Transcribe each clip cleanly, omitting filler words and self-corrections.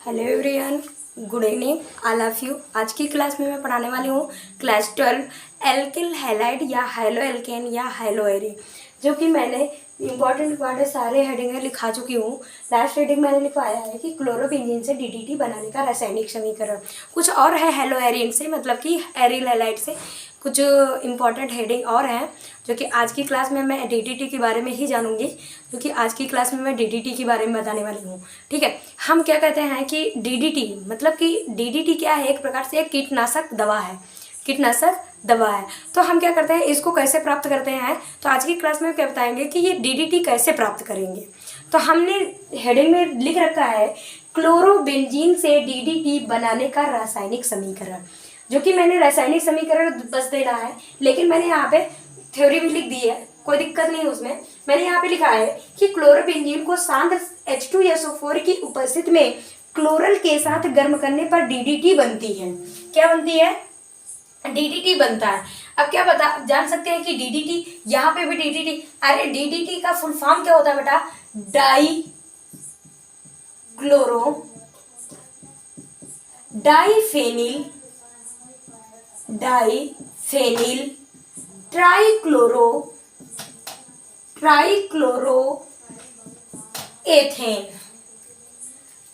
Hello everyone, good evening, I love you. आज की class में मैं पढ़ाने वाली हूँ क्लास 12 एल्किल हैलाइड या हैलो एल्केन या हैलो एरी, जो कि मैंने इंपॉर्टेंट सारे हेडिंगें लिखा चुकी हूँ। लास्ट हेडिंग मैंने लिखवाया है कि क्लोरोबेंजीन से डीडीटी बनाने का रासायनिक समीकरण। कुछ और है हैलो एरिन से, मतलब कि एरिल हैलाइड से कुछ इंपॉर्टेंट हेडिंग और हैं, जो कि आज की क्लास में मैं डीडीटी के बारे में ही जानूंगी, क्योंकि आज की क्लास में मैं डीडीटी के बारे में बताने वाली हूँ। ठीक है, हम क्या कहते हैं कि डीडीटी मतलब कि डीडीटी क्या है, एक प्रकार से एक कीटनाशक दवा है। कीटनाशक दवा है, तो हम क्या करते हैं, इसको कैसे प्राप्त करते हैं, तो आज की क्लास में क्या बताएंगे कि ये डीडीटी कैसे प्राप्त करेंगे। तो हमने हेडिंग में लिख रखा है क्लोरोबेंजीन से डीडीटी बनाने का रासायनिक समीकरण, जो कि मैंने रासायनिक समीकरण बस देना है, लेकिन मैंने यहाँ पे थ्योरी भी लिख दी है, कोई दिक्कत नहीं उसमें। मैंने यहाँ पे लिखा है कि क्लोरोबेंजीन को सांद्र H2SO4 की उपस्थिति में क्लोरल के साथ गर्म करने पर डीडीटी बनती है। क्या बनती है? डीडीटी बनता है। अब क्या बता जान सकते हैं कि डीडीटी, यहाँ पे भी डीडीटी, अरे डीडीटी का फुल फॉर्म क्या होता है बेटा? डाइफेनिल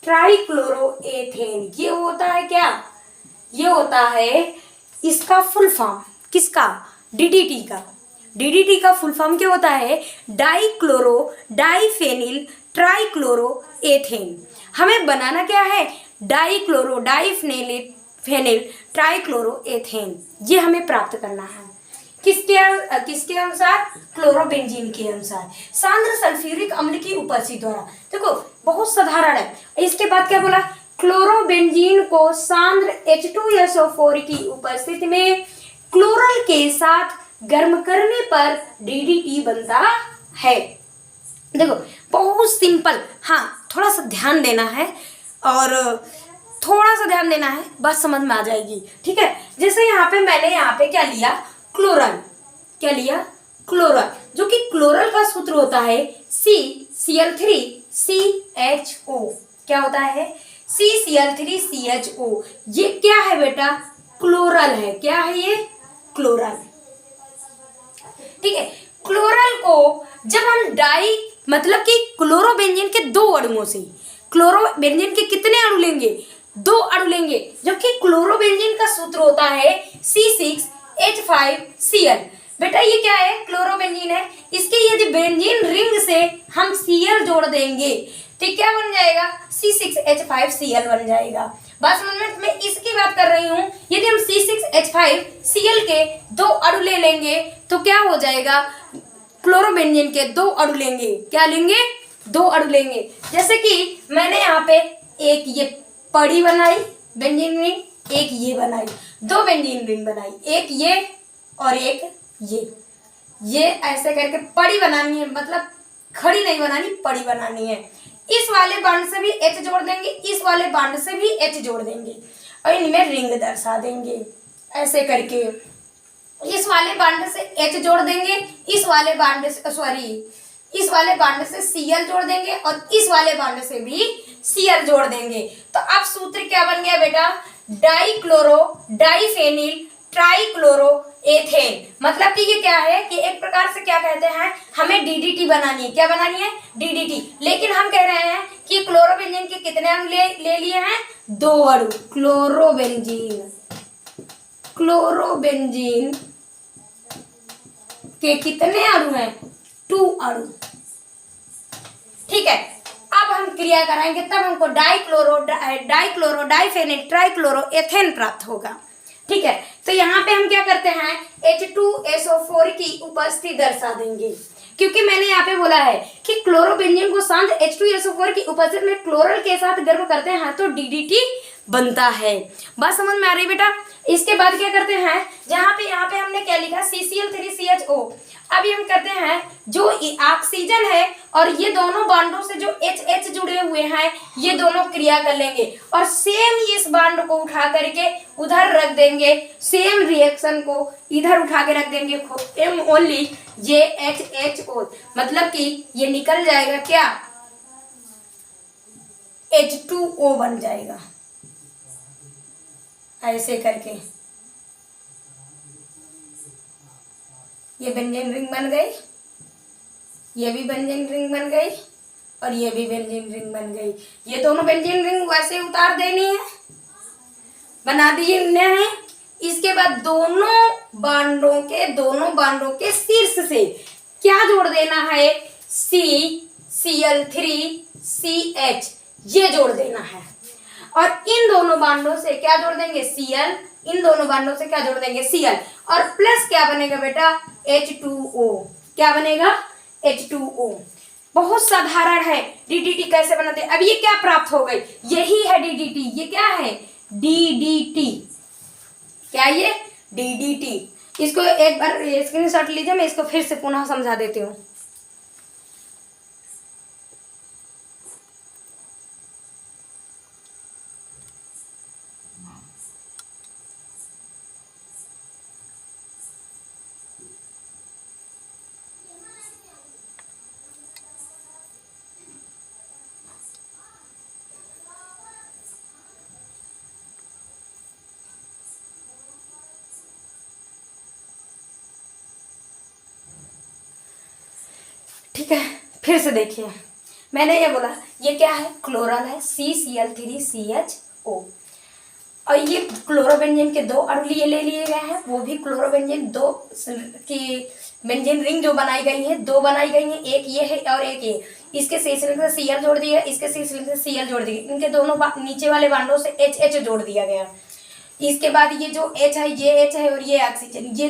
ट्राइक्लोरोएथेन ये होता है क्या? ये होता है इसका फुल फॉर्म। किसका? डीडीटी का। डीडीटी का फुल फॉर्म क्या होता है? डाइफेनिल ट्राइक्लोरोएथेन। हमें बनाना क्या है? डाइफेनिल ट्राइक्लोरोएथेन, ये हमें प्राप्त करना है। किसके अनुसार? क्लोरोबेंजीन के अनुसार, सांद्र सल्फ्यूरिक अम्ल की उपस्थिति द्वारा। देखो बहुत साधारण है। इसके बाद क्या बोला? क्लोरोबेंजीन को सांद्र H2SO4 की उपस्थिति में क्लोरल के साथ गर्म करने पर डीडीटी बनता है। देखो बहुत सिंपल। हाँ, थोड़ा सा ध्यान देना है और थोड़ा सा ध्यान देना है, बस समझ में आ जाएगी। ठीक है, जैसे मैंने यहाँ पे क्या लिया? क्लोरल। क्या लिया? क्लोरल, जो कि क्लोरल का सूत्र होता है CCl3CHO। क्या होता है? CCl3CHO। ये क्या है बेटा? क्लोरल है। क्या है ये? क्लोरल। ठीक है, क्लोरल को जब हम मतलब कि क्लोरोबेंजीन के दो अणुओं से, क्लोरोबेंजीन के कितने अणु लेंगे? दो अणु लेंगे, जबकि क्लोरोबेंजीन का सूत्र होता है C6H5Cl। बेटा ये क्या है? क्लोरोबेंजीन है। इसके यदि बेंजीन रिंग से हम Cl जोड़ देंगे तो क्या बन जाएगा? C6H5Cl बन जाएगा। बात समझ में? मैं इसकी बात कर रही हूँ। यदि हम C6H5Cl के दो अणु ले लेंगे तो क्या हो जाएगा? क्लोरोबेंजीन के दो अणु लेंगे। क्या लेंगे? दो अणु लेंगे। जैसे कि मैंने यहाँ पे एक ये पड़ी बनाई बेंजीन रिंग, एक ये बनाई, दो बेंजीन रिंग बनाई, एक ये और एक ये ऐसे करके पड़ी बनानी है, मतलब खड़ी नहीं बनानी, पड़ी बनानी है। इस वाले बांड से भी H जोड़ देंगे, इस वाले बांड से भी H जोड़ देंगे और इनमें रिंग दर्शा देंगे ऐसे करके। इस वाले बांड से H जोड़ देंगे, इस वाले बांड से Cl जोड़ देंगे और इस वाले बांड से भी Cl जोड़ देंगे। तो अब सूत्र क्या बन गया बेटा? डाइफेनिल ट्राइक्लोरोएथेन। मतलब कि ये क्या है कि एक प्रकार से क्या कहते हैं, हमें डीडीटी बनानी है। क्या बनानी है? डीडीटी। लेकिन हम कह रहे हैं कि क्लोरोबेंजीन के कितने अणु ले लिए हैं? दो अणु। क्लोरोबेंजीन के कितने अणु हैं? 2 अणु। ठीक है, अब हम क्रिया कराएंगे, तब हमको डाइफेनिल ट्राइक्लोरोएथेन प्राप्त होगा। ठीक है, तो यहाँ पे हम क्या करते हैं? H2SO4 की उपस्थिति दर्शा देंगे, क्योंकि मैंने यहाँ पे बोला है कि क्लोरोबेंजीन को सांद्र H2SO4 की उपस्थिति में क्लोरल के साथ गर्म करते हैं तो डीडीटी बनता है। बात समझ में आ रही बेटा? इसके बाद क्या करते हैं? यहाँ पे हमने क्या लिखा? CCl3CHO। अभी हम करते हैं, जो ऑक्सीजन है और ये दोनों बांडों से जो H जुड़े हुए हैं, ये दोनों क्रिया कर लेंगे और सेम इस बांड को उठा करके उधर रख देंगे, सेम रिएक्शन को इधर उठा के रख देंगे, ओनली ये HHO, मतलब कि ये निकल जाएगा क्या? H2O बन जाएगा ऐसे करके। ये बेंजीन रिंग बन गई, ये भी बेंजीन रिंग बन गई और ये भी बेंजीन रिंग बन गई। ये दोनों बेंजीन रिंग वैसे उतार देनी है, बना दिए हैं। इसके बाद दोनों बांडों के शीर्ष से क्या जोड़ देना है, CCl3CH ये जोड़ देना है। और इन दोनों बांडों से क्या जोड़ देंगे, Cl, इन दोनों बांडों से क्या जोड़ देंगे, Cl, और प्लस क्या बनेगा बेटा, H2O। क्या बनेगा, H2O। बहुत साधारण है। DDT कैसे बनाते हैं, अब ये क्या प्राप्त हो गई, यही है DDT। ये क्या है, DDT। क्या ये, DDT। इसको एक बार स्क्रीनशॉट लीजिए, मैं इसको फिर से पुनः समझा देती हूँ। ठीक है, फिर से देखिए, मैंने ये बोला ये क्या है, क्लोरल है, CCl3CHO। और ये क्लोरोबेंजीन के दो अणु ले लिए गए हैं, वो भी क्लोरोबेंजीन दो की बेंजीन रिंग जो बनाई गई है, दो बनाई गई है, एक ये है और एक ये। इसके शीर्ष से Cl जोड़ दिया, इसके शीर्ष से Cl जोड़ दिया, इनके दोनों नीचे वाले बांडों से HH जोड़ दिया गया। इसके बाद ये जो H है, ये H है और ये ऑक्सीजन, ये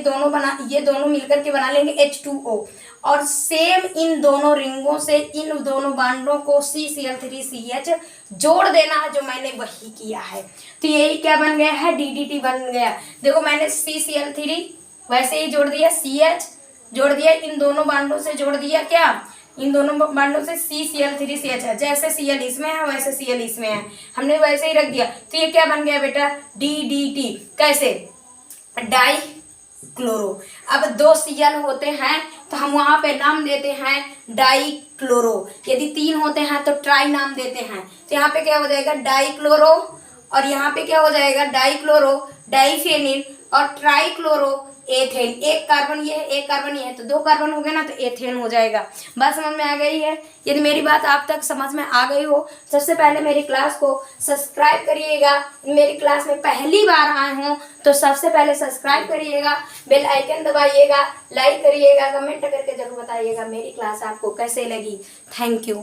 दोनों मिलकर के बना लेंगे H2O। और सेम इन दोनों रिंगों से इन दोनों बांडों को CCl3CH जोड़ देना है, जो मैंने वही किया है। तो यही क्या बन गया है, DDT बन गया। देखो मैंने CCl3 वैसे ही जोड़ दिया, CH जोड़ दिया, इन दोनों बांडों से जोड़ दिया, क्या, इन दोनों बांडों से CCl3CH है। जैसे Cl इसमें है वैसे Cl इसमें है, हमने वैसे ही रख दिया। तो ये क्या बन गया बेटा, DDT। कैसे, डाई क्लोरो। अब दो Cl होते हैं तो हम वहां पे नाम देते हैं डाई क्लोरो, यदि तीन होते हैं तो ट्राई नाम देते हैं। तो यहाँ पे क्या हो जाएगा, डाई क्लोरो, और यहाँ पे क्या हो जाएगा, डाई क्लोरो, डाईफेनिल और ट्राई क्लोरो एथेन। एक कार्बन ये है, एक कार्बन ये है, तो दो कार्बन हो गए ना, तो एथेन हो जाएगा। बात समझ में आ गई है। यदि मेरी बात आप तक समझ में आ गई हो, सबसे पहले मेरी क्लास को सब्सक्राइब करिएगा। मेरी क्लास में पहली बार आए हों तो सबसे पहले सब्सक्राइब करिएगा, बेल आइकन दबाइएगा, लाइक करिएगा, कमेंट करके जरूर बताइएगा मेरी क्लास आपको कैसे लगी। Thank you.